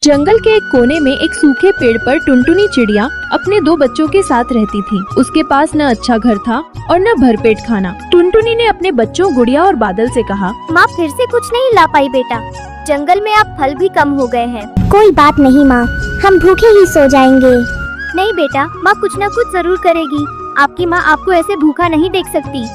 जंगल के एक कोने में एक सूखे पेड़ पर टुनटुनी चिड़िया अपने 2 बच्चों के साथ रहती थी। उसके पास न अच्छा घर था और न भरपेट खाना। टुनटुनी ने अपने बच्चों गुड़िया और बादल से कहा, माँ फिर से कुछ नहीं ला पाई बेटा, जंगल में अब फल भी कम हो गए हैं। कोई बात नहीं माँ, हम भूखे ही सो जाएंगे। नहीं बेटा, माँ कुछ न कुछ जरूर करेगी। आपकी माँ आपको ऐसे भूखा नहीं देख सकती।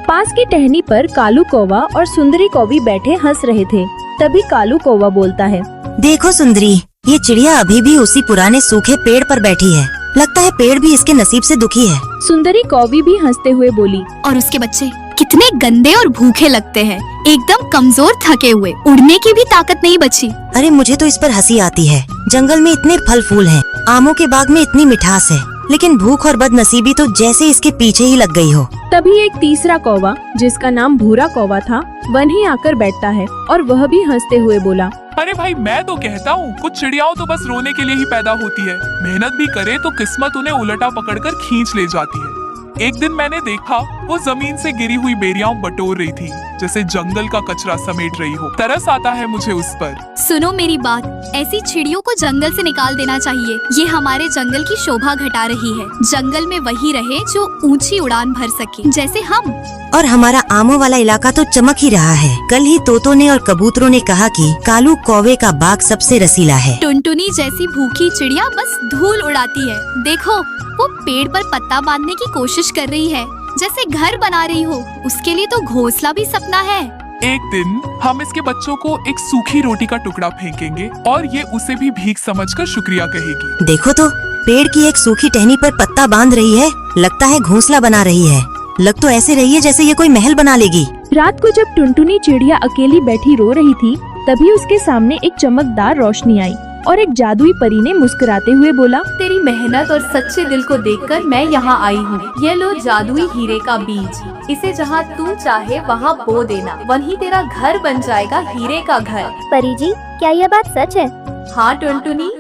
पास की टहनी पर कालू कौवा और सुंदरी कौवी बैठे हंस रहे थे। तभी कालू कौवा बोलता है, देखो सुंदरी, ये चिड़िया अभी भी उसी पुराने सूखे पेड़ पर बैठी है। लगता है पेड़ भी इसके नसीब से दुखी है। सुंदरी कौवी भी हंसते हुए बोली, और उसके बच्चे कितने गंदे और भूखे लगते हैं, एकदम कमजोर थके हुए, उड़ने की भी ताकत नहीं बची। अरे मुझे तो इस पर हंसी आती है। जंगल में इतने फल फूल हैं, आमों के बाग में इतनी मिठास है, लेकिन भूख और बदनसीबी तो जैसे इसके पीछे ही लग गई हो। तभी एक तीसरा कौवा, जिसका नाम भूरा कौवा था, वहीं आकर बैठता है और वह भी हंसते हुए बोला, अरे भाई, मैं तो कहता हूँ कुछ चिड़ियाओं तो बस रोने के लिए ही पैदा होती है। मेहनत भी करे तो किस्मत उन्हें उलटा पकड़कर खींच ले जाती है। एक दिन मैंने देखा वो जमीन से गिरी हुई बेरियां बटोर रही थी, जैसे जंगल का कचरा समेट रही हो। तरस आता है मुझे उस पर। सुनो मेरी बात, ऐसी चिड़ियों को जंगल से निकाल देना चाहिए। ये हमारे जंगल की शोभा घटा रही है। जंगल में वही रहे जो ऊंची उड़ान भर सके, जैसे हम। और हमारा आमों वाला इलाका तो चमक ही रहा है। कल ही तोतों ने और कबूतरों ने कहा कि कालू कौवे का बाग सबसे रसीला है। टुनटुनी जैसी भूखी चिड़िया बस धूल उड़ाती है। देखो, वो पेड़ पर पत्ता बांधने की कोशिश कर रही है, जैसे घर बना रही हो। उसके लिए तो घोंसला भी सपना है। एक दिन हम इसके बच्चों को एक सूखी रोटी का टुकड़ा फेंकेंगे और ये उसे भी भीख समझकर शुक्रिया कहेगी। देखो तो, पेड़ की एक सूखी टहनी पर पत्ता बांध रही है। लगता है घोंसला बना रही है। लग तो ऐसे रही है जैसे ये कोई महल बना लेगी। रात को जब टुनटुनी चिड़िया अकेली बैठी रो रही थी, तभी उसके सामने एक चमकदार रोशनी आई और एक जादुई परी ने मुस्कुराते हुए बोला, तेरी मेहनत और सच्चे दिल को देखकर मैं यहाँ आई हूँ। ये लो जादुई हीरे का बीज, इसे जहाँ तू चाहे वहाँ बो देना, वहीं तेरा घर बन जाएगा, हीरे का घर। परी जी, क्या यह बात सच है? हाँ टुनटुनी,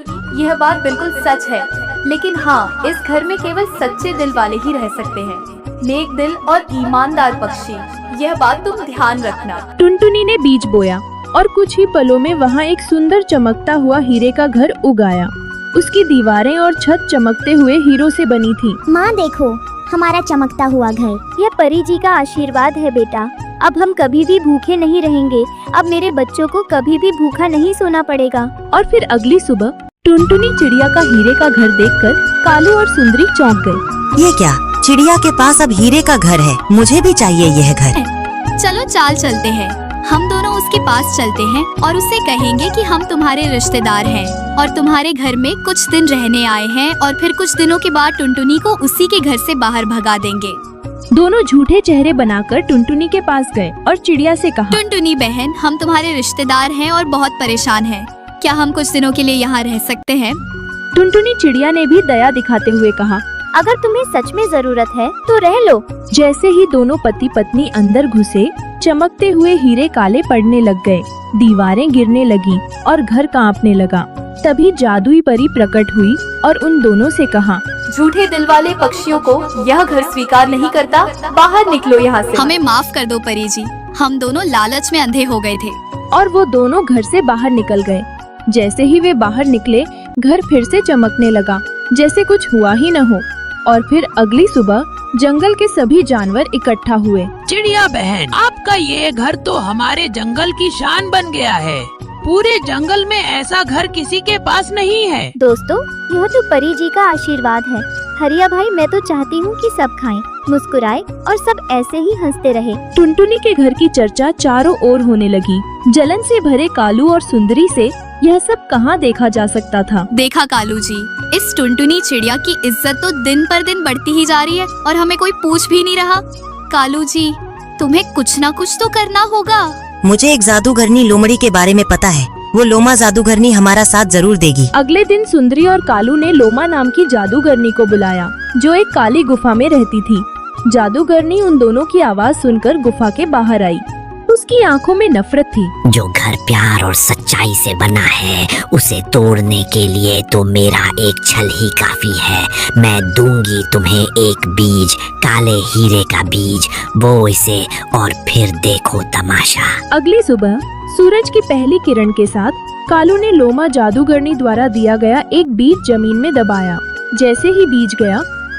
यह बात बिल्कुल सच है। लेकिन हाँ, इस घर में केवल सच्चे दिल वाले ही रह सकते हैं, नेक दिल और ईमानदार पक्षी। यह बात तुम ध्यान रखना। टुनटुनी ने बीज बोया और कुछ ही पलों में वहाँ एक सुंदर चमकता हुआ हीरे का घर उगाया। उसकी दीवारें और छत चमकते हुए हीरों से बनी थी। माँ देखो, हमारा चमकता हुआ घर। यह परी जी का आशीर्वाद है बेटा। अब हम कभी भी भूखे नहीं रहेंगे। अब मेरे बच्चों को कभी भी भूखा नहीं सोना पड़ेगा। और फिर अगली सुबह टुनटुनी चिड़िया का हीरे का घर देखकर कालू और सुंदरी चौंक गए। ये क्या, चिड़िया के पास अब हीरे का घर है। मुझे भी चाहिए यह घर। चलो चाल चलते हैं। हम दोनों उसके पास चलते हैं और उससे कहेंगे कि हम तुम्हारे रिश्तेदार हैं और तुम्हारे घर में कुछ दिन रहने आए हैं, और फिर कुछ दिनों के बाद टुनटुनी को उसी के घर से बाहर भगा देंगे। दोनों झूठे चेहरे बनाकर टुनटुनी के पास गए और चिड़िया से कहा, टुनटुनी बहन, हम तुम्हारे रिश्तेदार हैं और बहुत परेशान हैं। क्या हम कुछ दिनों के लिए यहाँ रह सकते हैं? टुनटुनी चिड़िया ने भी दया दिखाते हुए कहा, अगर तुम्हें सच में जरूरत है तो रह लो। जैसे ही दोनों पति पत्नी अंदर घुसे, चमकते हुए हीरे काले पड़ने लग गए, दीवारें गिरने लगी और घर कांपने लगा। तभी जादुई परी प्रकट हुई और उन दोनों से कहा, झूठे दिल वाले पक्षियों को यह घर स्वीकार नहीं करता, बाहर निकलो यहाँ से। हमें माफ कर दो परी जी, हम दोनों लालच में अंधे हो गए थे। और वो दोनों घर से बाहर निकल गए। जैसे ही वे बाहर निकले, घर फिर से चमकने लगा, जैसे कुछ हुआ ही न हो। और फिर अगली सुबह जंगल के सभी जानवर इकट्ठा हुए। चिड़िया बहन, आपका ये घर तो हमारे जंगल की शान बन गया है। पूरे जंगल में ऐसा घर किसी के पास नहीं है। दोस्तों, यह तो परी जी का आशीर्वाद है। हरिया भाई, मैं तो चाहती हूँ कि सब खाएं, मुस्कुराएं और सब ऐसे ही हंसते रहे। टुनटुनी के घर की चर्चा चारों ओर होने लगी। जलन से भरे कालू और सुंदरी से यह सब कहाँ देखा जा सकता था। देखा कालू जी, इस टुनटुनी चिड़िया की इज्जत तो दिन पर दिन बढ़ती ही जा रही है और हमें कोई पूछ भी नहीं रहा। कालू जी, तुम्हें कुछ ना कुछ तो करना होगा। मुझे एक जादूगरनी लोमड़ी के बारे में पता है। वो लोमा जादूगरनी हमारा साथ जरूर देगी। अगले दिन सुंदरी और कालू ने लोमा नाम की जादूगरनी को बुलाया, जो एक काली गुफा में रहती थी। जादूगरनी उन दोनों की आवाज सुनकर गुफा के बाहर आई। उसकी आंखों में नफरत थी। जो घर प्यार और सच्चाई से बना है, उसे तोड़ने के लिए तो मेरा एक छल ही काफी है। मैं दूंगी तुम्हें एक बीज, काले हीरे का बीज। बो इसे और फिर देखो तमाशा। अगली सुबह सूरज की पहली किरण के साथ कालू ने लोमा जादूगरनी द्वारा दिया गया एक बीज जमीन में दबाया। जैसे ही बीज गया,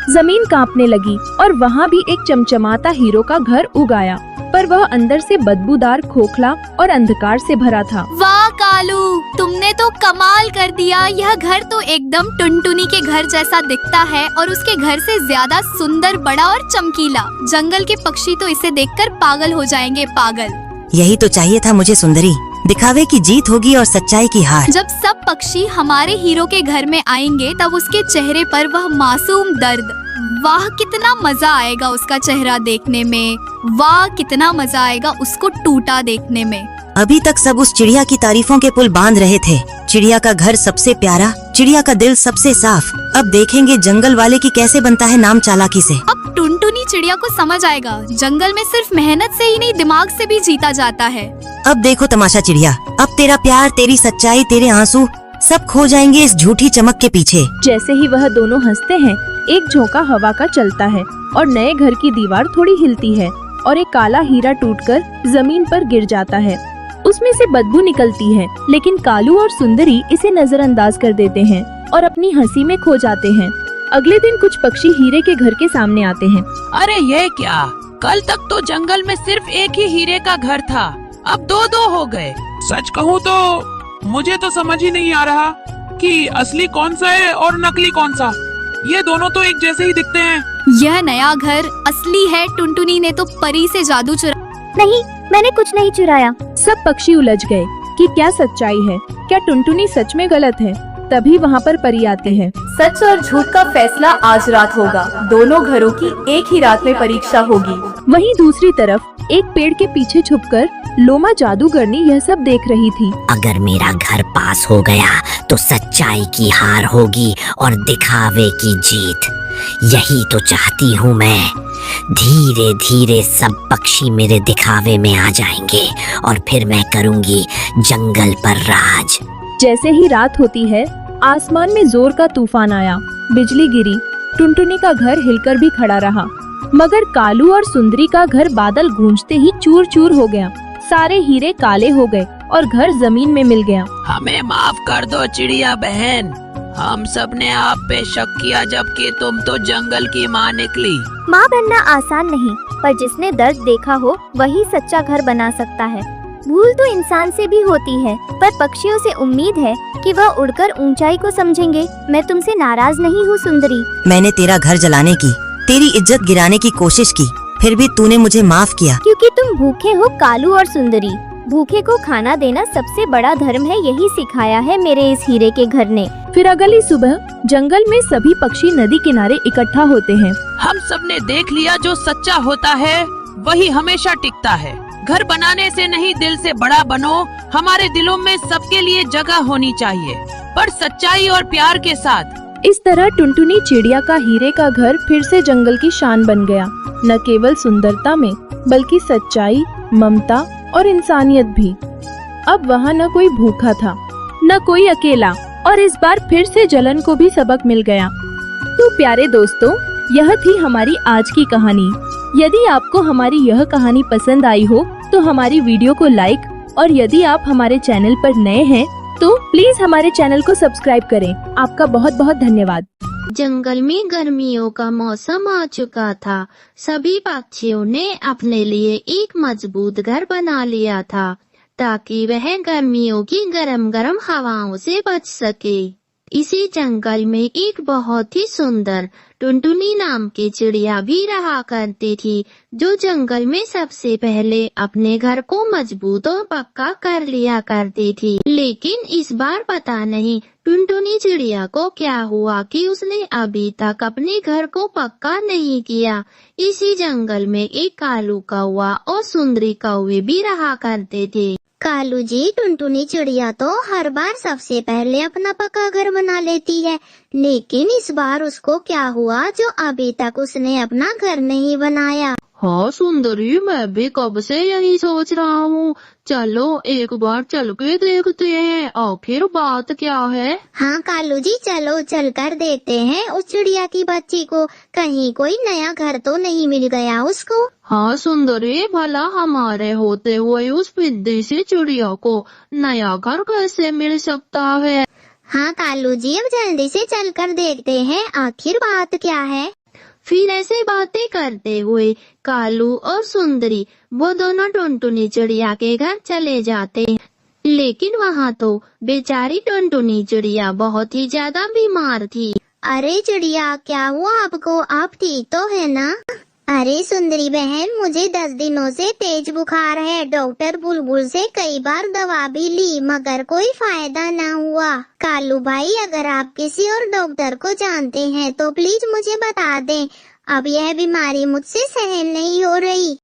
जमीन कांपने लगी और वहाँ भी एक चमचमाता हीरो का घर उगाया, पर वह अंदर से बदबूदार, खोखला और अंधकार से भरा था। वाह कालू, तुमने तो कमाल कर दिया। यह घर तो एकदम टुनटुनी के घर जैसा दिखता है और उसके घर से ज्यादा सुंदर, बड़ा और चमकीला। जंगल के पक्षी तो इसे देखकर पागल हो जाएंगे, पागल। यही तो चाहिए था मुझे सुंदरी, दिखावे की जीत होगी और सच्चाई की हार। जब सब पक्षी हमारे हीरो के घर में आएंगे तब उसके चेहरे पर वह मासूम दर्द, वाह कितना मजा आएगा उसका चेहरा देखने में, वाह कितना मजा आएगा उसको टूटा देखने में। अभी तक सब उस चिड़िया की तारीफों के पुल बांध रहे थे। चिड़िया का घर सबसे प्यारा, चिड़िया का दिल सबसे साफ। अब देखेंगे जंगल वाले की कैसे बनता है नाम चालाकी से। अब टुनटुनी चिड़िया को समझ आएगा, जंगल में सिर्फ मेहनत से ही नहीं, दिमाग से भी जीता जाता है। अब देखो तमाशा चिड़िया, अब तेरा प्यार, तेरी सच्चाई, तेरे आंसू सब खो जाएंगे इस झूठी चमक के पीछे। जैसे ही वह दोनों हंसते हैं, एक झोंका हवा का चलता है और नए घर की दीवार थोड़ी हिलती है और एक काला हीरा टूटकर जमीन पर गिर जाता है। उसमें से बदबू निकलती है, लेकिन कालू और सुंदरी इसे नजरअंदाज कर देते हैं और अपनी हंसी में खो जाते हैं। अगले दिन कुछ पक्षी हीरे के घर के सामने आते हैं। अरे ये क्या, कल तक तो जंगल में सिर्फ एक ही हीरे का घर था, अब दो दो हो गए। सच कहूँ तो मुझे तो समझ ही नहीं आ रहा कि असली कौन सा है और नकली कौन सा। ये दोनों तो एक जैसे ही दिखते हैं। यह नया घर असली है, टुनटुनी ने तो परी से जादू चुरा। नहीं, मैंने कुछ नहीं चुराया। सब पक्षी उलझ गए कि क्या सच्चाई है, क्या टुनटुनी सच में गलत है। तभी वहाँ पर परी आते हैं। सच और झूठ का फैसला आज रात होगा। दोनों घरों की एक ही रात में परीक्षा होगी। वहीं दूसरी तरफ एक पेड़ के पीछे छुपकर लोमा जादूगरनी यह सब देख रही थी। अगर मेरा घर पास हो गया तो सच्चाई की हार होगी और दिखावे की जीत। यही तो चाहती हूँ मैं। धीरे धीरे सब पक्षी मेरे दिखावे में आ जाएंगे और फिर मैं करूँगी जंगल पर राज। जैसे ही रात होती है, आसमान में जोर का तूफान आया, बिजली गिरी, टुनटुनी का घर हिलकर भी खड़ा रहा, मगर कालू और सुंदरी का घर बादल गूंजते ही चूर चूर हो गया। सारे हीरे काले हो गए और घर जमीन में मिल गया। हमें माफ कर दो चिड़िया बहन, हम सब ने आप पे शक किया, जबकि तुम तो जंगल की माँ निकली। माँ बनना आसान नहीं, पर जिसने दर्द देखा हो वही सच्चा घर बना सकता है। भूल तो इंसान से भी होती है, पर पक्षियों से उम्मीद है कि वह उड़कर ऊंचाई को समझेंगे। मैं तुमसे नाराज नहीं हूँ सुंदरी। मैंने तेरा घर जलाने की, तेरी इज्जत गिराने की कोशिश की, फिर भी तूने मुझे माफ किया। क्योंकि तुम भूखे हो कालू और सुंदरी। भूखे को खाना देना सबसे बड़ा धर्म है, यही सिखाया है मेरे इस हीरे के घर ने। फिर अगली सुबह जंगल में सभी पक्षी नदी किनारे इकट्ठा होते हैं। हम सब ने देख लिया, जो सच्चा होता है वही हमेशा टिकता है। घर बनाने से नहीं, दिल से बड़ा बनो। हमारे दिलों में सबके लिए जगह होनी चाहिए, पर सच्चाई और प्यार के साथ। इस तरह टुनटुनी चिड़िया का हीरे का घर फिर से जंगल की शान बन गया, न केवल सुंदरता में बल्कि सच्चाई, ममता और इंसानियत भी। अब वहाँ न कोई भूखा था, न कोई अकेला, और इस बार फिर से जलन को भी सबक मिल गया। तो प्यारे दोस्तों, यह थी हमारी आज की कहानी। यदि आपको हमारी यह कहानी पसंद आई हो तो हमारी वीडियो को लाइक, और यदि आप हमारे चैनल पर नए हैं तो प्लीज हमारे चैनल को सब्सक्राइब करें। आपका बहुत बहुत धन्यवाद। जंगल में गर्मियों का मौसम आ चुका था। सभी पक्षियों ने अपने लिए एक मजबूत घर बना लिया था ताकि वह गर्मियों की गरम गरम हवाओं से बच सके। इसी जंगल में एक बहुत ही सुंदर टुनटुनी नाम की चिड़िया भी रहा करती थी, जो जंगल में सबसे पहले अपने घर को मजबूत और पक्का कर लिया करती थी। लेकिन इस बार पता नहीं टुनटुनी चिड़िया को क्या हुआ कि उसने अभी तक अपने घर को पक्का नहीं किया। इसी जंगल में एक कालू कौवा और सुंदरी कौवे भी रहा करते थे। कालू जी, टुनटुनी चिड़िया तो हर बार सबसे पहले अपना पक्का घर बना लेती है, लेकिन इस बार उसको क्या हुआ जो अभी तक उसने अपना घर नहीं बनाया? हाँ सुंदरी, मैं भी कब से यही सोच रहा हूँ। चलो एक बार चल के देखते हैं, आखिर बात क्या है। हाँ कालू जी, चलो चलकर देखते हैं उस चिड़िया की बच्ची को, कहीं कोई नया घर तो नहीं मिल गया उसको। हाँ सुंदरी, भला हमारे होते हुए उस पिद्दी सी चिड़िया को नया घर कैसे मिल सकता है। हाँ कालू जी, अब जल्दी से चलकर देखते हैं आखिर बात क्या है। फिर ऐसे बातें करते हुए कालू और सुंदरी वो दोनों टुनटुनी चिड़िया के घर चले जाते हैं। लेकिन वहाँ तो बेचारी टुनटुनी चिड़िया बहुत ही ज्यादा बीमार थी। अरे चिड़िया, क्या हुआ आपको? आप ठीक तो है ना? अरे सुंदरी बहन, मुझे 10 दिनों से तेज बुखार है। डॉक्टर बुलबुल से कई बार दवा भी ली मगर कोई फायदा ना हुआ। कालू भाई, अगर आप किसी और डॉक्टर को जानते हैं तो प्लीज मुझे बता दें, अब यह बीमारी मुझसे सहन नहीं हो रही।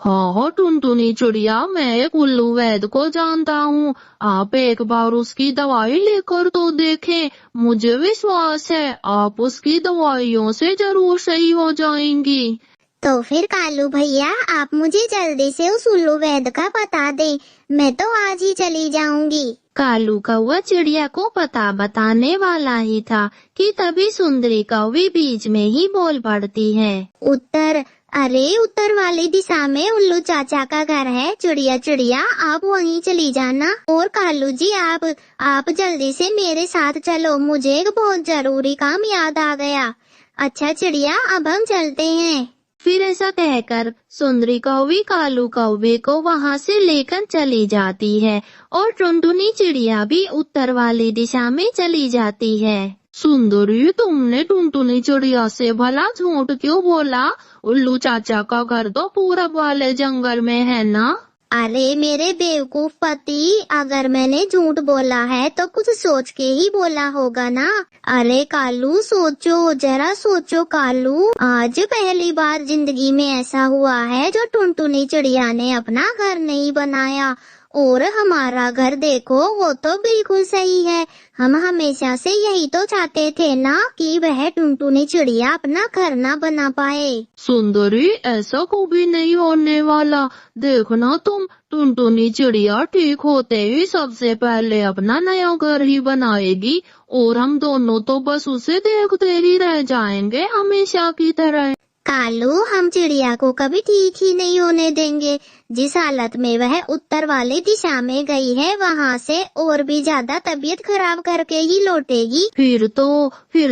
हाँ टुनटुनी चिड़िया, मैं एक उल्लू वैद्य को जानता हूँ। आप एक बार उसकी दवाई लेकर तो देखें, मुझे विश्वास है आप उसकी दवाइयों से जरूर सही हो जाएंगी। तो फिर कालू भैया, आप मुझे जल्दी से उस उल्लू वैद्य का पता दें, मैं तो आज ही चली जाऊंगी। कालू कौवा चिड़िया को पता बताने वाला ही था कि तभी सुंदरी कौवी बीच में ही बोल पड़ती है। उत्तर? अरे उत्तर वाली दिशा में उल्लू चाचा का घर है। चिड़िया चिड़िया, आप वहीं चली जाना। और कालू जी, आप जल्दी से मेरे साथ चलो, मुझे एक बहुत जरूरी काम याद आ गया। अच्छा चिड़िया, अब हम चलते हैं। फिर ऐसा कहकर सुंदरी कौवी कालू कौवे को वहाँ से लेकर चली जाती है और टुनटुनी चिड़िया भी उत्तर वाली दिशा में चली जाती है। सुंदरी, तुमने टुनटुनी चिड़िया से भला झूठ क्यों बोला? उल्लू चाचा का घर तो पूरब वाले जंगल में है ना? अरे मेरे बेवकूफ पति, अगर मैंने झूठ बोला है तो कुछ सोच के ही बोला होगा ना। अरे कालू, सोचो, जरा सोचो कालू, आज पहली बार जिंदगी में ऐसा हुआ है जो टुनटुनी चिड़िया ने अपना घर नहीं बनाया। और हमारा घर देखो, वो तो बिल्कुल सही है। हम हमेशा से यही तो चाहते थे ना कि वह टुनटुनी चिड़िया अपना घर ना बना पाए। सुंदरी, ऐसा कभी नहीं होने वाला। देखना तुम, टुनटुनी चिड़िया ठीक होते ही सबसे पहले अपना नया घर ही बनाएगी और हम दोनों तो बस उसे देखते ही रह जाएंगे हमेशा की तरह। कालू, हम चिड़िया को कभी ठीक ही नहीं होने देंगे। जिस हालत में वह उत्तर वाली दिशा में गई है, वहाँ से और भी ज्यादा तबीयत खराब करके ही लौटेगी। फिर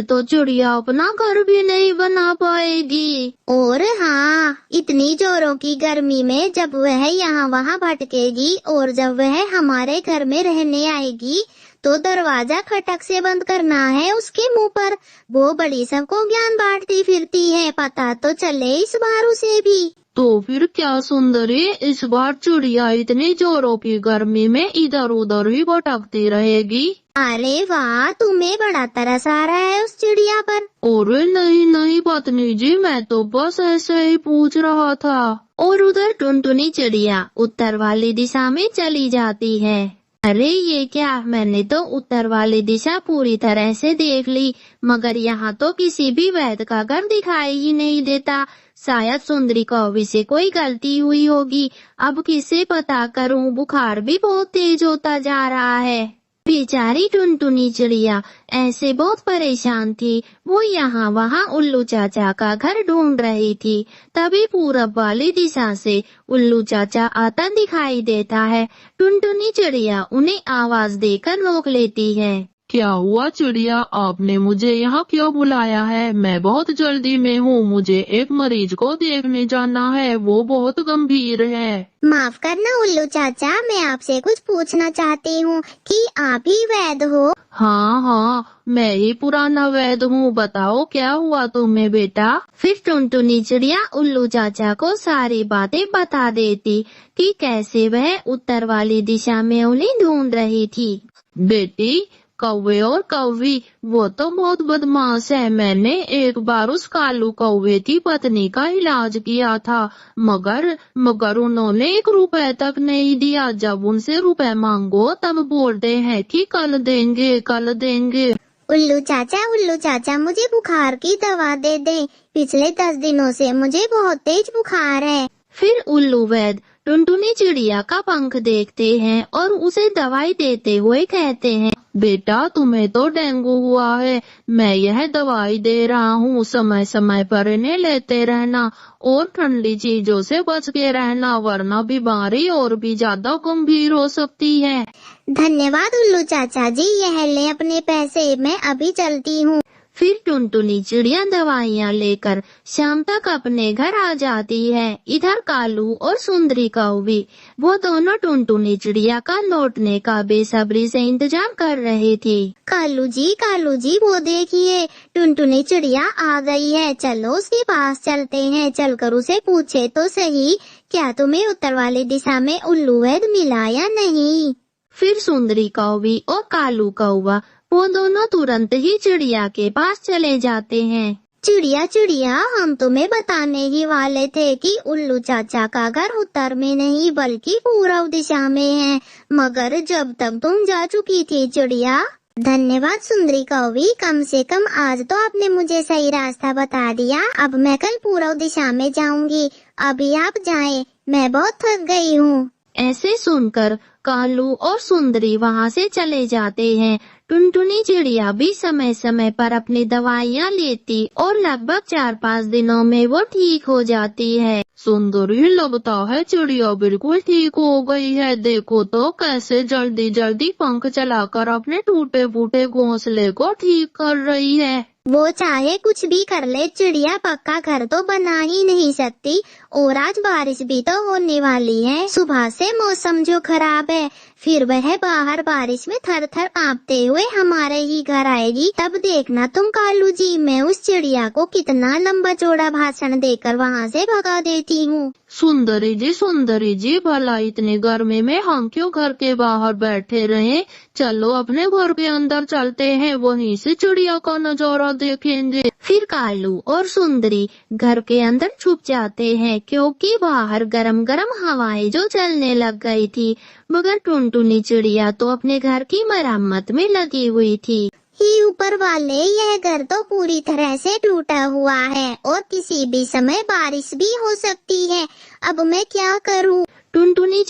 तो चिड़िया अपना घर भी नहीं बना पाएगी। और हाँ, इतनी जोरों की गर्मी में जब वह यहाँ वहाँ भटकेगी और जब वह हमारे घर में रहने आएगी तो दरवाजा खटक से बंद करना है उसके मुंह पर। वो बड़ी सबको ज्ञान बांटती फिरती है, पता तो चले इस बार उसे भी। तो फिर क्या सुंदरी, इस बार चिड़िया इतनी जोरों की गर्मी में इधर उधर ही भटकती रहेगी? अरे वाह, तुम्हें बड़ा तरस आ रहा है उस चिड़िया पर। अरे नहीं पत्नी जी, मैं तो बस ऐसे ही पूछ रहा था। और उधर टुनटुनी चिड़िया उत्तर वाली दिशा में चली जाती है। अरे ये क्या, मैंने तो उत्तर वाली दिशा पूरी तरह से देख ली मगर यहाँ तो किसी भी वैद्य का घर दिखाई ही नहीं देता। शायद सुंदरी कौवी से कोई गलती हुई होगी। अब किसे पता करूं, बुखार भी बहुत तेज होता जा रहा है। बेचारी टुनटुनी चिड़िया ऐसे बहुत परेशान थी। वो यहाँ वहाँ उल्लू चाचा का घर ढूंढ रही थी। तभी पूरब वाली दिशा से उल्लू चाचा आता दिखाई देता है। टुनटुनी चिड़िया उन्हें आवाज देकर रोक लेती है। क्या हुआ चिड़िया, आपने मुझे यहाँ क्यों बुलाया है? मैं बहुत जल्दी में हूँ, मुझे एक मरीज को देखने जाना है, वो बहुत गंभीर है। माफ करना उल्लू चाचा, मैं आपसे कुछ पूछना चाहती हूँ कि आप ही वैद्य हो? हाँ, मैं ही पुराना वैद्य हूँ। बताओ क्या हुआ तुम्हें बेटा? फिर टुनटुनी चिड़िया उल्लू चाचा को सारी बातें बता देती कि कैसे वह उत्तर वाली दिशा में उन्हें ढूंढ रही थी। बेटी, कौवे और कौवी वो तो बहुत बदमाश है। मैंने एक बार उस कालू कौवे की पत्नी का इलाज किया था मगर उन्होंने 1 रुपए तक नहीं दिया। जब उनसे रुपए मांगो तब बोलते हैं कि कल देंगे। उल्लू चाचा मुझे बुखार की दवा दे दे। पिछले 10 दिनों से मुझे बहुत तेज बुखार है। फिर उल्लू वैद टुनटुनी चिड़िया का पंख देखते हैं और उसे दवाई देते हुए कहते हैं, बेटा तुम्हें तो डेंगू हुआ है, मैं यह दवाई दे रहा हूँ, समय समय पर इन्हें लेते रहना और ठंडी चीजों से बच के रहना, वरना बीमारी और भी ज्यादा गंभीर हो सकती है। धन्यवाद उल्लू चाचा जी, यह ले अपने पैसे, मैं अभी चलती हूँ। फिर टुनटुनी चिड़िया दवाइयाँ लेकर शाम तक अपने घर आ जाती है। इधर कालू और सुंदरी कौवी वो दोनों टुनटुनी चिड़िया का लौटने का बेसब्री से इंतजार कर रहे थे। कालू जी वो देखिए टुनटुनी चिड़िया आ गई है, चलो उसके पास चलते हैं, चलकर उसे पूछे तो सही क्या तुम्हें उत्तर वाली दिशा में उल्लू वैद मिला या नहीं। फिर सुंदरी कौवी और कालू कौवा वो दोनों तुरंत ही चिड़िया के पास चले जाते हैं। चिड़िया हम तुम्हें बताने ही वाले थे कि उल्लू चाचा का घर उत्तर में नहीं बल्कि पूर्व दिशा में है, मगर जब तक तुम जा चुकी थी चिड़िया। धन्यवाद सुंदरी कौवी, कम से कम आज तो आपने मुझे सही रास्ता बता दिया। अब मैं कल पूर्व दिशा में जाऊंगी, अभी आप जाएं, मैं बहुत थक गई हूँ। ऐसे सुनकर कालू और सुंदरी वहाँ से चले जाते हैं। टुनटुनी चिड़िया भी समय समय पर अपनी दवाइयाँ लेती और लगभग 4-5 दिनों में वो ठीक हो जाती है। सुंदरी, लगता है चिड़िया बिल्कुल ठीक हो गई है, देखो तो कैसे जल्दी जल्दी पंख चलाकर अपने टूटे फूटे घोंसले को ठीक कर रही है। वो चाहे कुछ भी कर ले, चिड़िया पक्का घर तो बना ही नहीं सकती, और आज बारिश भी तो होने वाली है। सुबह से मौसम जो खराब है, फिर वह बाहर बारिश में थर थर कांपते हुए हमारे ही घर आएगी, तब देखना तुम कालू जी, मैं उस चिड़िया को कितना लंबा चौड़ा भाषण देकर वहाँ से भगा देती हूँ। सुंदरी जी, भला इतनी गर्मी में हम क्यों घर के बाहर बैठे रहे, चलो अपने घर के अंदर चलते हैं, वहीं से चिड़िया का नजारा देखेंगे। फिर कालू और सुंदरी घर के अंदर छुप जाते हैं, क्योंकि बाहर गरम गरम हवाएं जो चलने लग गई थी, मगर टुनटुनी चिड़िया तो अपने घर की मरम्मत में लगी हुई थी। ही ऊपर वाले, यह घर तो पूरी तरह से टूटा हुआ है और किसी भी समय बारिश भी हो सकती है, अब मैं क्या करूं? टुनटुनी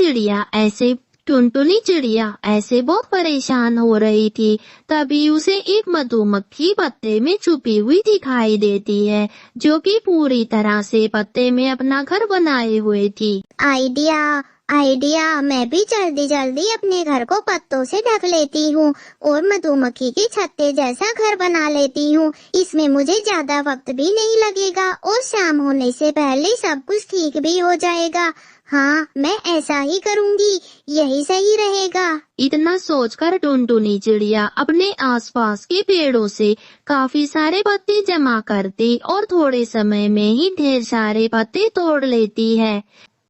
चिड़िया ऐसे बहुत परेशान हो रही थी, तभी उसे एक मधुमक्खी पत्ते में छुपी हुई दिखाई देती है, जो कि पूरी तरह से पत्ते में अपना घर बनाए हुए थी। आइडिया, मैं भी जल्दी जल्दी अपने घर को पत्तों से ढक लेती हूँ और मधुमक्खी की छत्ते जैसा घर बना लेती हूँ, इसमें मुझे ज्यादा वक्त भी नहीं लगेगा और शाम होने से पहले सब कुछ ठीक भी हो जाएगा। हाँ, मैं ऐसा ही करूँगी, यही सही रहेगा। इतना सोचकर टुनटुनी चिड़िया अपने आसपास के पेड़ों से काफी सारे पत्ते जमा करती और थोड़े समय में ही ढेर सारे पत्ते तोड़ लेती है।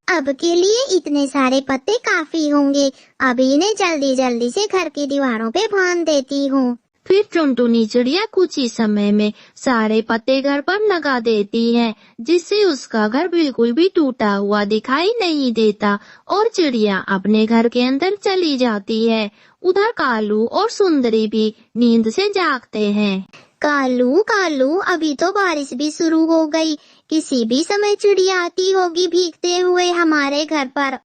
अब के लिए इतने सारे पत्ते काफी होंगे, अभी इन्हें जल्दी जल्दी से घर की दीवारों पे बांध देती हूँ। फिर टुनटुनी चिड़िया कुछ ही समय में सारे पत्ते घर पर लगा देती है, जिससे उसका घर बिल्कुल भी टूटा हुआ दिखाई नहीं देता और चिड़िया अपने घर के अंदर चली जाती है। उधर कालू और सुंदरी भी नींद से जागते हैं। कालू, अभी तो बारिश भी शुरू हो गई, किसी भी समय चिड़िया आती होगी भीगते हुए हमारे घर पर।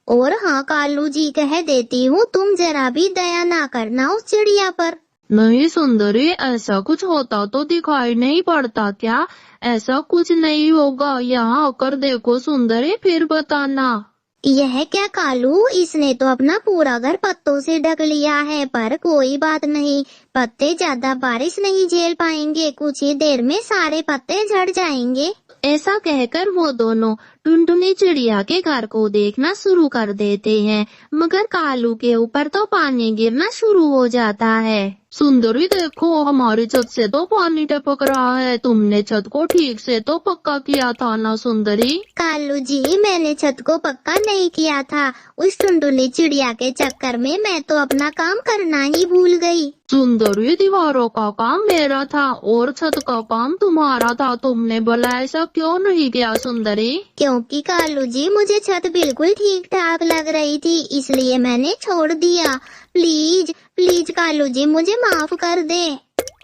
और हाँ कालू जी, कह देती हूँ, तुम जरा भी दया ना करना उस चिड़िया पर। नहीं सुंदरी, ऐसा कुछ होता तो दिखाई नहीं पड़ता क्या? ऐसा कुछ नहीं होगा, यहाँ आकर देखो सुंदरी, फिर बताना। यह क्या कालू, इसने तो अपना पूरा घर पत्तों से ढक लिया है, पर कोई बात नहीं, पत्ते ज्यादा बारिश नहीं झेल पाएंगे, कुछ ही देर में सारे पत्ते झड़ जाएंगे। ऐसा कहकर वो दोनों टुनटुनी चिड़िया के घर को देखना शुरू कर देते हैं, मगर कालू के ऊपर तो पानी गिरना शुरू हो जाता है। सुंदरी देखो, हमारी छत से तो पानी टपक रहा है, तुमने छत को ठीक से तो पक्का किया था ना सुंदरी? कालू जी, मैंने छत को पक्का नहीं किया था, उस टुनटुनी चिड़िया के चक्कर में मैं तो अपना काम करना ही भूल गई। सुंदरी, दीवारों का काम मेरा था और छत का काम तुम्हारा था, तुमने बोला ऐसा क्यों नहीं किया सुंदरी? क्योंकि कालू जी, मुझे छत बिल्कुल ठीक ठाक लग रही थी, इसलिए मैंने छोड़ दिया। प्लीज कालू जी, मुझे माफ कर दे।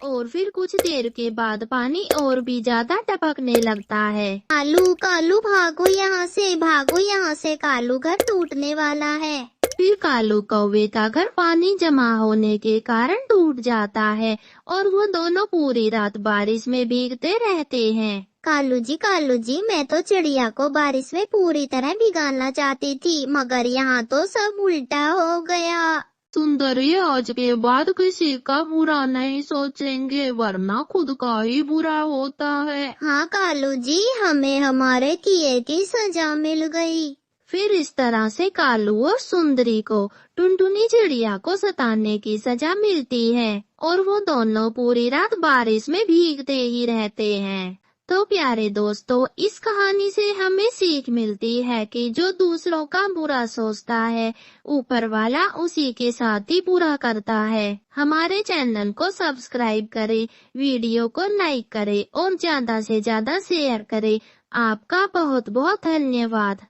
और फिर कुछ देर के बाद पानी और भी ज्यादा टपकने लगता है। कालू कालू भागो यहाँ से कालू, घर टूटने वाला है। फिर कालू कौवे का घर पानी जमा होने के कारण टूट जाता है और वो दोनों पूरी रात बारिश में भीगते रहते हैं। कालू जी, मैं तो चिड़िया को बारिश में पूरी तरह भिगाना चाहती थी, मगर यहाँ तो सब उल्टा हो गया। सुंदरी, आज के बाद किसी का बुरा नहीं सोचेंगे, वरना खुद का ही बुरा होता है। हाँ कालू जी, हमें हमारे किए की सजा मिल गई। फिर इस तरह से कालू और सुंदरी को टुनटुनी चिड़िया को सताने की सजा मिलती है और वो दोनों पूरी रात बारिश में भीगते ही रहते हैं। तो प्यारे दोस्तों, इस कहानी से हमें सीख मिलती है कि जो दूसरों का बुरा सोचता है, ऊपर वाला उसी के साथ ही बुरा करता है। हमारे चैनल को सब्सक्राइब करें, वीडियो को लाइक करें और ज्यादा से ज्यादा शेयर करें। आपका बहुत बहुत धन्यवाद।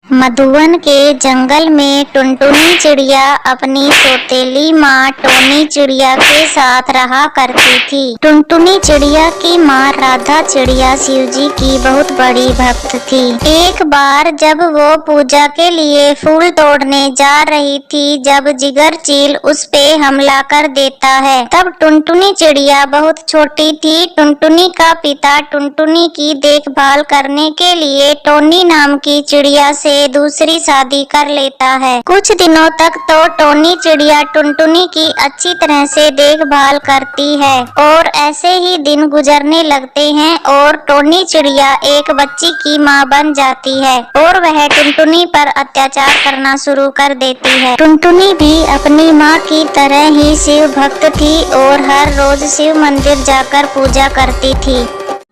मधुवन के जंगल में टुनटुनी चिड़िया अपनी सौतेली माँ टोनी चिड़िया के साथ रहा करती थी। टुनटुनी चिड़िया की माँ राधा चिड़िया शिव जी की बहुत बड़ी भक्त थी। एक बार जब वो पूजा के लिए फूल तोड़ने जा रही थी, जब जिगर चील उस पे हमला कर देता है, तब टुनटुनी चिड़िया बहुत छोटी थी। टुनटुनी का पिता टुनटुनी की देखभाल करने के लिए टोनी नाम की चिड़िया से दूसरी शादी कर लेता है। कुछ दिनों तक तो टोनी चिड़िया टुनटुनी की अच्छी तरह से देखभाल करती है और ऐसे ही दिन गुजरने लगते हैं और टोनी चिड़िया एक बच्ची की माँ बन जाती है और वह टुनटुनी पर अत्याचार करना शुरू कर देती है। टुनटुनी भी अपनी माँ की तरह ही शिव भक्त थी और हर रोज शिव मंदिर जाकर पूजा करती थी।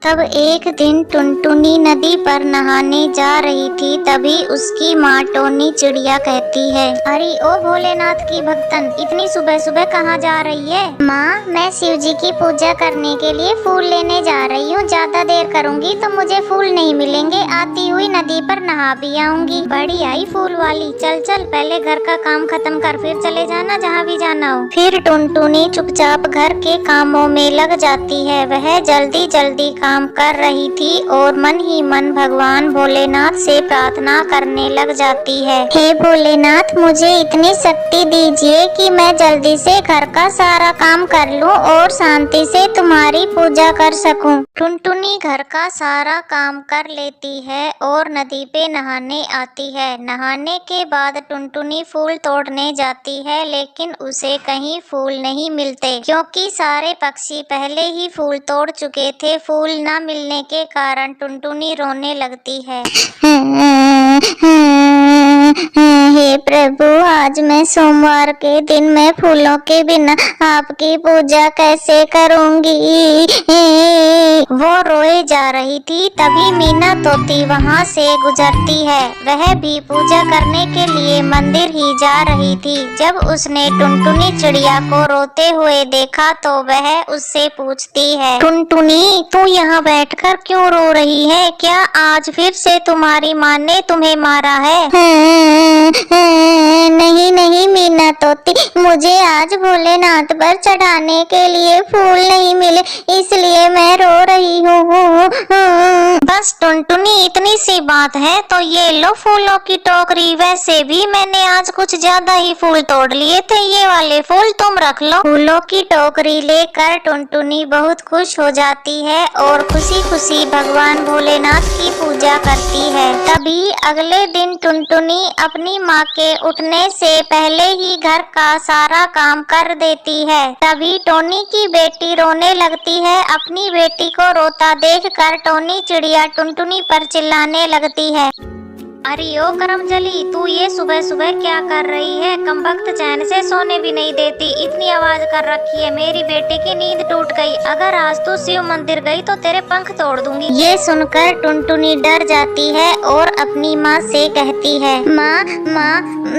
तब एक दिन टुनटुनी नदी पर नहाने जा रही थी, तभी उसकी माँ टोनी चिड़िया कहती है, अरे ओ भोलेनाथ की भक्तन, इतनी सुबह सुबह कहाँ जा रही है? माँ, मैं शिव जी की पूजा करने के लिए फूल लेने जा रही हूँ, ज्यादा देर करूँगी तो मुझे फूल नहीं मिलेंगे, आती हुई नदी पर नहा भी आऊंगी। बड़ी आई फूल वाली, चल चल पहले घर का काम खत्म कर, फिर चले जाना जहाँ भी जाना हो। फिर टुनटुनी चुपचाप घर के कामों में लग जाती है। वह जल्दी जल्दी काम कर रही थी और मन ही मन भगवान भोलेनाथ से प्रार्थना करने लग जाती है। हे भोलेनाथ, मुझे इतनी शक्ति दीजिए कि मैं जल्दी से घर का सारा काम कर लूं और शांति से तुम्हारी पूजा कर सकूं। टुनटुनी घर का सारा काम कर लेती है और नदी पे नहाने आती है। नहाने के बाद टुनटुनी फूल तोड़ने जाती है, लेकिन उसे कहीं फूल नहीं मिलते क्योंकि सारे पक्षी पहले ही फूल तोड़ चुके थे। फूल न मिलने के कारण टुनटुनी रोने लगती है। हे प्रभु, आज मैं सोमवार के दिन में फूलों के बिना आपकी पूजा कैसे करूंगी? वो रोए जा रही थी, तभी मीना तोती वहाँ से गुजरती है। वह भी पूजा करने के लिए मंदिर ही जा रही थी। जब उसने टुनटुनी चिड़िया को रोते हुए देखा तो वह उससे पूछती है, टुनटुनी, तू यहाँ बैठकर क्यों रो रही है? क्या आज फिर से तुम्हारी माँ ने तुम्हें मारा है? नहीं नहीं मीना तोती, मुझे आज भोलेनाथ पर चढ़ाने के लिए फूल नहीं मिले, इसलिए मैं रो रही हूँ। बस टुनटुनी, इतनी सी बात है तो ये लो फूलों की टोकरी। वैसे भी मैंने आज कुछ ज्यादा ही फूल तोड़ लिए थे, ये वाले फूल तुम रख लो। फूलों की टोकरी लेकर टुनटुनी बहुत खुश हो जाती है और खुशी खुशी भगवान भोलेनाथ की पूजा करती है। तभी अगले दिन टुनटुनी अपनी माँ के उठने से पहले ही घर का सारा काम कर देती है। तभी टोनी की बेटी रोने लगती है। अपनी बेटी को रोता देखकर टोनी चिड़िया टुनटुनी पर चिल्लाने लगती है, अरे ओ करमजली, तू ये सुबह सुबह क्या कर रही है? कमबख्त चैन से सोने भी नहीं देती, इतनी आवाज कर रखी है, मेरी बेटी की नींद टूट गई। अगर आज तू शिव मंदिर गई तो तेरे पंख तोड़ दूंगी। ये सुनकर टुनटुनी डर जाती है और अपनी माँ से कहती है, माँ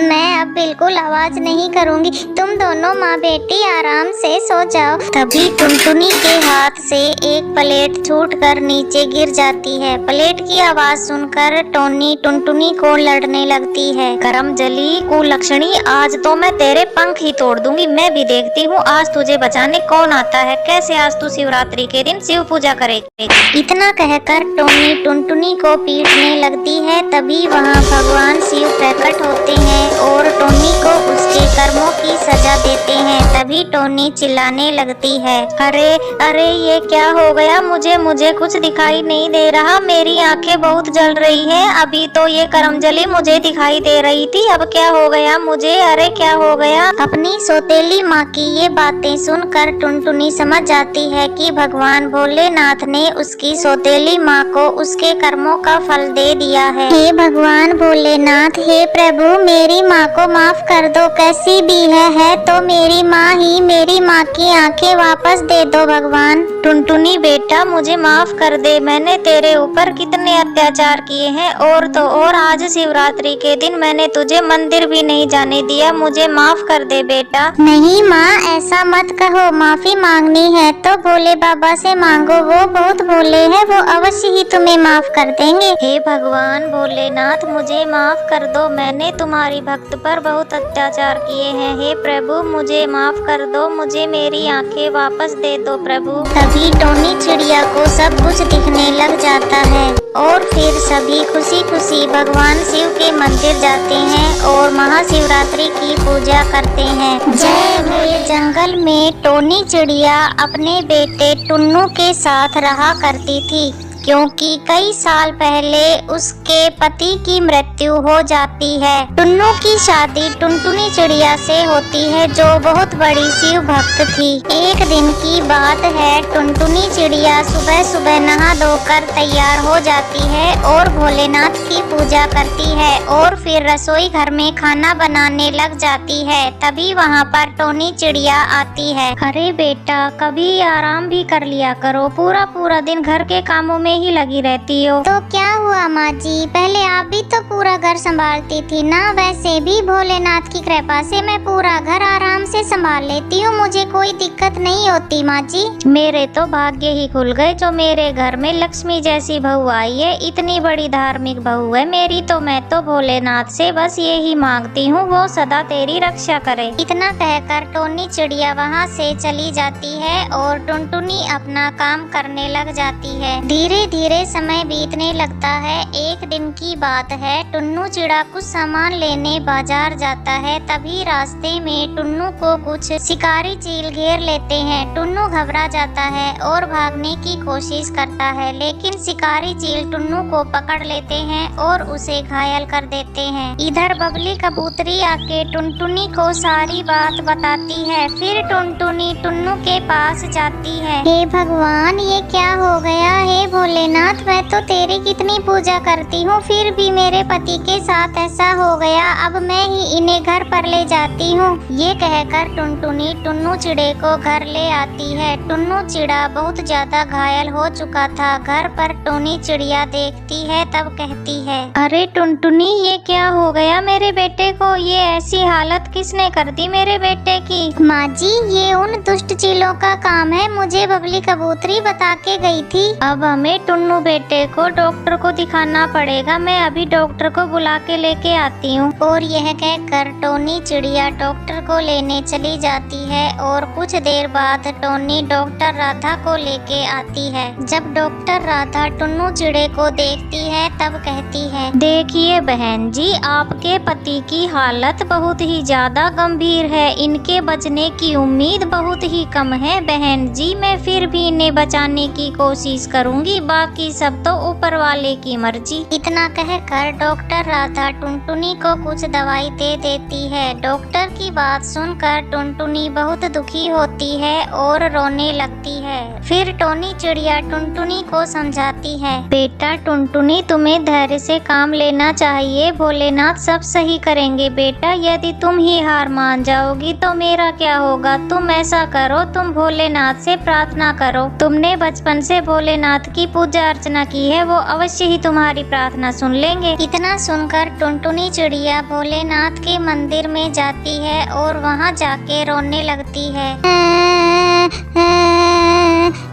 मैं अब बिल्कुल आवाज नहीं करूँगी, तुम दोनों माँ बेटी आराम से सो जाओ। तभी टुनटुनी के हाथ से एक प्लेट छूटकर नीचे गिर जाती है। प्लेट की आवाज सुनकर टोनी टुनटुनी टुनटुनी को लड़ने लगती है। करमजली कुलक्षणी, आज तो मैं तेरे पंख ही तोड़ दूंगी। मैं भी देखती हूँ आज तुझे बचाने कौन आता है। कैसे आज तू शिवरात्रि के दिन शिव पूजा करेगी। इतना कहकर टोनी टुनटुनी को पीटने लगती है। तभी वहाँ भगवान शिव प्रकट होते हैं और टोनी को उसके कर्मों की सजा देते हैं। तभी टोनी चिल्लाने लगती है, अरे अरे ये क्या हो गया, मुझे कुछ दिखाई नहीं दे रहा, मेरी आंखें बहुत जल रही हैं। अभी तो ये करमजली मुझे दिखाई दे रही थी, अब क्या हो गया मुझे, अरे क्या हो गया। अपनी सौतेली माँ की ये बातें सुनकर टुनटुनी समझ जाती है कि भगवान भोलेनाथ ने उसकी सौतेली माँ को उसके कर्मों का फल दे दिया है। हे भगवान भोलेनाथ, हे प्रभु, मेरी माँ को माफ कर दो, कैसी भी है तो मेरी माँ ही, मेरी माँ की आंखें वापस दे दो भगवान। टुनटुनी बेटा, मुझे माफ कर दे, मैंने तेरे ऊपर कितने अत्याचार किए हैं, और तो और आज शिवरात्रि के दिन मैंने तुझे मंदिर भी नहीं जाने दिया, मुझे माफ कर दे बेटा। नहीं माँ, ऐसा मत कहो, माफी मांगनी है तो भोले बाबा से मांगो, वो बहुत भोले हैं, वो अवश्य ही तुम्हें माफ कर देंगे। हे भगवान भोलेनाथ, मुझे माफ कर दो, मैंने तुम्हारी भक्त पर बहुत अत्याचार किए हैं। हे प्रभु, मुझे माफ कर दो, मुझे मेरी आंखें वापस दे दो प्रभु। तभी टोनी चिड़िया को सब कुछ दिखने लग जाता है और फिर सभी खुशी खुशी भगवान शिव के मंदिर जाते हैं और महाशिवरात्रि की पूजा करते हैं। जय भोले। जंगल में टोनी चिड़िया अपने बेटे टुन्नू के साथ रहा करती थी, क्योंकि कई साल पहले उसके पति की मृत्यु हो जाती है। टुन्नू की शादी टुनटुनी चिड़िया से होती है, जो बहुत बड़ी शिव भक्त थी। एक दिन की बात है, टुनटुनी चिड़िया सुबह सुबह नहा धोकर तैयार हो जाती है और भोलेनाथ की पूजा करती है और फिर रसोई घर में खाना बनाने लग जाती है। तभी वहाँ पर टोनी चिड़िया आती है। अरे बेटा, कभी आराम भी कर लिया करो, पूरा पूरा दिन घर के कामों में ही लगी रहती हो। तो क्या हुआ माँ जी, पहले आप भी तो पूरा घर संभालती थी ना। वैसे भी भोलेनाथ की कृपा से मैं पूरा घर आराम से संभाल लेती हूँ, मुझे कोई दिक्कत नहीं होती माँ जी। मेरे तो भाग्य ही खुल गए जो मेरे घर में लक्ष्मी जैसी बहू आई है, इतनी बड़ी धार्मिक बहू है मेरी। तो मैं तो भोलेनाथ से बस यही मांगती हूँ, वो सदा तेरी रक्षा करे। इतना कहकर टोनी चिड़िया वहाँ से चली जाती है और टुनटुनी अपना काम करने लग जाती है। धीरे धीरे समय बीतने लगता है। एक दिन की बात है, टुन्नू चिड़ा कुछ सामान लेने बाजार जाता है। तभी रास्ते में टुन्नू को कुछ शिकारी चील घेर लेते हैं। टुन्नू घबरा जाता है और भागने की कोशिश करता है, लेकिन शिकारी चील टुन्नू को पकड़ लेते हैं और उसे घायल कर देते हैं। इधर बबली कबूतरी आके टुनटुनी को सारी बात बताती है। फिर टुनटुनी टुन्नू के पास जाती है। हे भगवान, ये क्या हो गया, हे भोलेनाथ, मैं तो तेरी कितनी पूजा करती हूँ, फिर भी मेरे पति के साथ ऐसा हो गया, अब मैं ही इन्हें घर पर ले जाती हूँ। ये कहकर टुनटुनी टुन्नू चिड़े को घर ले आती है। टुन्नू चिड़ा बहुत ज्यादा घायल हो चुका था। घर पर टोनी चिड़िया देखती है, तब कहती है, अरे टुनटुनी, ये क्या हो गया मेरे बेटे को, ये ऐसी हालत किसने कर दी मेरे बेटे की। माँ जी, ये उन दुष्ट चीलों का काम है, मुझे बबली कबूतरी बता के गई थी। अब हमें टुन्नू बेटे को डॉक्टर को दिखाना पड़ेगा, मैं अभी डॉक्टर को बुला के लेके आती हूँ। और यह कहकर टोनी चिड़िया डॉक्टर को लेने चली जाती है और कुछ देर बाद टोनी डॉक्टर राधा को लेके आती है। जब डॉक्टर राधा टुन्नू चिड़े को देखती है, तब कहती है, देखिए बहन जी, आपके पति की हालत बहुत ही ज्यादा गंभीर है, इनके बचने की उम्मीद बहुत ही कम है। बहन जी, मैं फिर भी इन्हें बचाने की कोशिश करूंगी, बाकी सब तो ऊपर वाले की मर्जी। इतना कहकर डॉक्टर राधा टुनटुनी को कुछ दवाई दे देती है। डॉक्टर की बात सुनकर टुनटुनी बहुत दुखी होती है और रोने लगती है। फिर टोनी चिड़िया टुनटुनी को समझाती है, बेटा टुनटुनी, तुम्हें धैर्य से काम लेना चाहिए, भोलेनाथ सब सही करेंगे बेटा। यदि तुम ही हार मान जाओगी तो मेरा क्या होगा। तुम ऐसा करो, तुम भोलेनाथ से प्रार्थना करो, तुमने बचपन से भोलेनाथ की पूजा अर्चना की है, वो अवश्य ही तुम्हारी प्रार्थना सुन लेंगे। इतना सुनकर टुनटुनी चिड़िया भोलेनाथ के मंदिर में जाती है और वहाँ जाके रोने लगती है।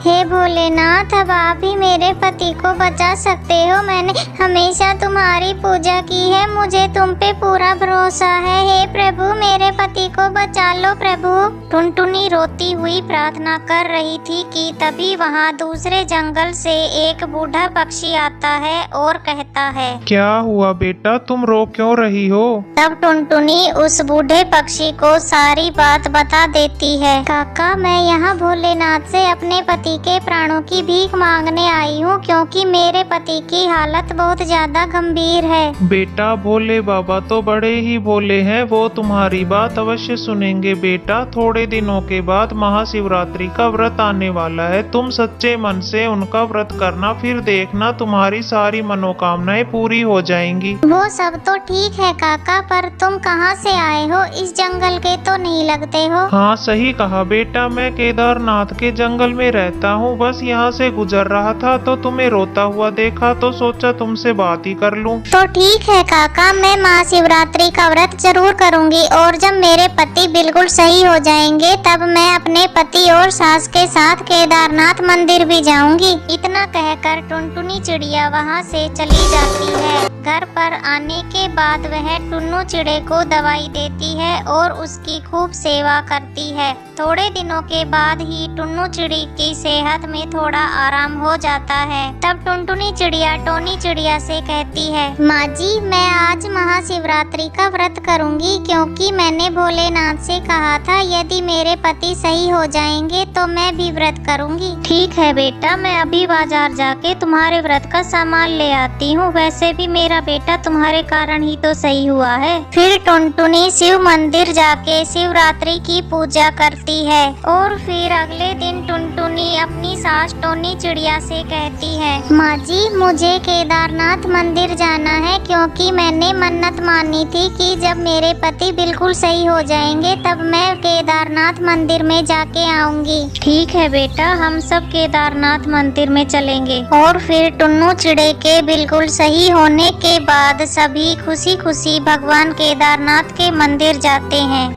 हे भोलेनाथ, अब आप ही मेरे पति को बचा सकते हो। मैंने हमेशा तुम्हारी पूजा की है, मुझे तुम पे पूरा भरोसा है। हे प्रभु, मेरे पति को बचा लो प्रभु। टुनटुनी रोती हुई प्रार्थना कर रही थी कि तभी वहाँ दूसरे जंगल से एक बूढ़ा पक्षी आता है और कहता है, क्या हुआ बेटा, तुम रो क्यों रही हो? तब टुनटुनी उस बूढ़े पक्षी को सारी बात बता देती है। काका, मैं यहाँ भोलेनाथ से अपने पति के प्राणों की भीख मांगने आई हूँ, क्योंकि मेरे पति की हालत बहुत ज्यादा गंभीर है। बेटा, भोले बाबा तो बड़े ही भोले हैं, वो तुम्हारी बात अवश्य सुनेंगे बेटा। थोड़े दिनों के बाद महाशिवरात्रि का व्रत आने वाला है, तुम सच्चे मन से उनका व्रत करना, फिर देखना तुम्हारी सारी मनोकामनाएं पूरी हो जाएंगी। वो सब तो ठीक है काका, पर तुम कहाँ से आए हो? इस जंगल के तो नहीं लगते हो। हाँ, सही कहा बेटा, मैं केदारनाथ के जंगल में रहता हूँ। बस यहाँ से गुजर रहा था तो तुम्हें रोता हुआ देखा तो सोचा तुमसे बात ही कर लूँ। तो ठीक है काका, मैं महाशिवरात्रि का व्रत जरूर करूँगी, और जब मेरे पति बिल्कुल सही हो जाएंगे तब मैं अपने पति और सास के साथ केदारनाथ मंदिर भी जाऊंगी। इतना कहकर टुनटुनी चिड़िया वहाँ से चली जाती है। घर पर आने के बाद वह टुन्नू चिड़े को दवाई देती है और उसकी खूब सेवा करती है। थोड़े दिनों के बाद ही टुन्नू चिड़ी की सेहत में थोड़ा आराम हो जाता है। तब टुनटुनी चिड़िया टोनी चिड़िया से कहती है, माँ जी, मैं आज महाशिवरात्रि का व्रत करूंगी, क्योंकि मैंने भोलेनाथ से कहा था यदि मेरे पति सही हो जाएंगे तो मैं भी व्रत करूंगी। ठीक है बेटा, मैं अभी बाजार जाके तुम्हारे व्रत का सामान ले आती हूँ। वैसे भी मेरा बेटा तुम्हारे कारण ही तो सही हुआ है। फिर टुनटुनी शिव मंदिर जाके शिवरात्रि की पूजा करती है, और फिर अगले दिन टुनटुनी अपनी सास टोनी चिड़िया से कहती है, माँ जी, मुझे केदारनाथ मंदिर जाना है, क्योंकि मैंने मन्नत मानी थी कि जब मेरे पति बिल्कुल सही हो जाएंगे तब मैं केदारनाथ मंदिर में जाके आऊंगी। ठीक है बेटा, हम सब केदारनाथ मंदिर में चलेंगे। और फिर टुन्नू चिड़े के बिल्कुल सही होने के बाद सभी खुशी खुशी भगवान केदारनाथ के मंदिर जाते हैं।